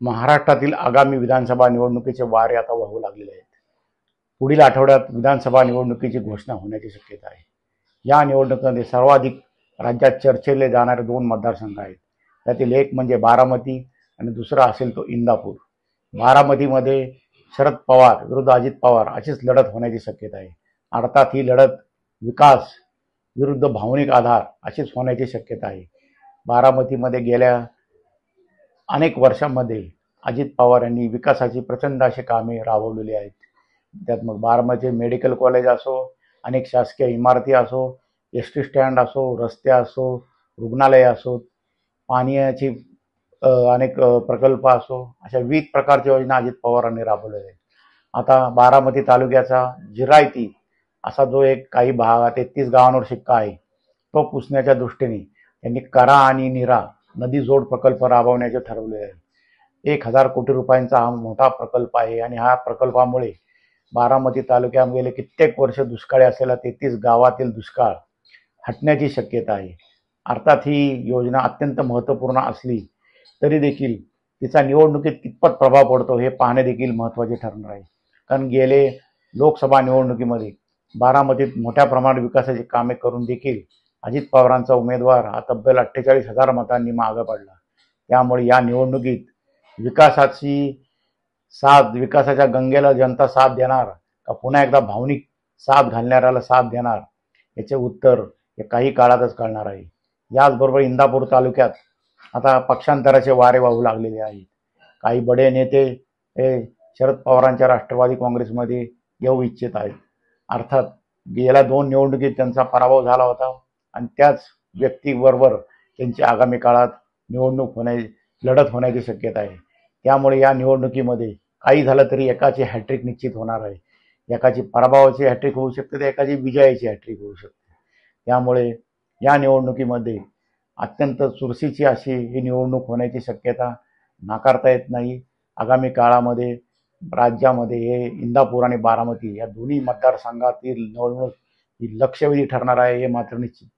महाराष्ट्रातील आगामी विधानसभा निवडणुकीचे वारे आता वाहू लागलेले आहेत. पुढील आठवड्यात विधानसभा निवडणुकीची घोषणा होण्याची शक्यता आहे. या निवडणुकीमध्ये सर्वाधिक राज्यात चर्चेले जाणारे दोन मतदारसंघ आहेत. त्यातील एक म्हणजे बारामती आणि दुसरा असेल तो इंदापूर. बारामतीमध्ये शरद पवार विरुद्ध अजित पवार अशीच लढत होण्याची शक्यता आहे. अर्थात ही लढत विकास विरुद्ध भावनिक आधार अशीच होण्याची शक्यता आहे. बारामतीमध्ये गेल्या अनेक वर्षांमध्ये अजित पवार यांनी विकासाची प्रचंड अशी कामे राबवलेली आहेत. त्यात मग बारामती मेडिकल कॉलेज असो, अनेक शासकीय इमारती असो, एस टी स्टँड असो, रस्ते असो, रुग्णालय असो, पाण्याची अनेक प्रकल्प असो, अशा विविध प्रकारच्या योजना अजित पवारांनी राबवलेल्या आहेत. आता बारामती तालुक्याचा जिरायती असा जो एक काही भाग 33 गावांवर शिक्का आहे, तो पुसण्याच्या दृष्टीने त्यांनी करा आणि नीरा नदी जोड प्रकल्प राबवण्याचे ठरवले आहे. 1,000 कोटी रुपयांचा हा मोठा प्रकल्प आहे आणि ह्या प्रकल्पामुळे बारामती तालुक्यात गेले कित्येक वर्ष दुष्काळी असलेल्या 33 गावातील दुष्काळ हटण्याची शक्यता आहे. अर्थात ही योजना अत्यंत महत्त्वपूर्ण असली तरी देखील तिचा निवडणुकीत कितपत प्रभाव पडतो हे पाहणे देखील महत्त्वाचे ठरणार आहे. कारण गेले लोकसभा निवडणुकीमध्ये बारामतीत मोठ्या प्रमाणात विकासाची कामे करून देखील अजित पवारांचा उमेदवार हा तब्बल 48,000 मतांनी मागे पडला. त्यामुळे या निवडणुकीत विकासाच्या गंगेला जनता साथ देणार का पुन्हा एकदा भावनिक साथ घालणाऱ्याला साथ देणार, याचे उत्तर हे काही काळातच कळणार आहे. याचबरोबर इंदापूर तालुक्यात आता पक्षांतराचे वारे वाहू लागलेले आहेत. काही बडे नेते हे शरद पवारांच्या राष्ट्रवादी काँग्रेसमध्ये येऊ इच्छित आहेत. अर्थात गेल्या 2 निवडणुकीत त्यांचा पराभव झाला होता आणि त्याच व्यक्तीबरोबर त्यांची आगामी काळात लढत होण्याची शक्यता आहे. त्यामुळे या निवडणुकीमध्ये काही झालं तरी एकाची हॅट्रिक निश्चित होणार आहे. एकाची पराभवाची हॅट्रिक होऊ शकते तर एकाची विजयाची हॅट्रिक होऊ शकते. त्यामुळे या निवडणुकीमध्ये अत्यंत चुरशीची अशी ही निवडणूक होण्याची शक्यता नाकारता येत नाही. आगामी काळामध्ये राज्यामध्ये हे इंदापूर आणि बारामती या दोन्ही मतदारसंघातील निवडणूक ही लक्षवेधी ठरणार आहे हे मात्र निश्चित.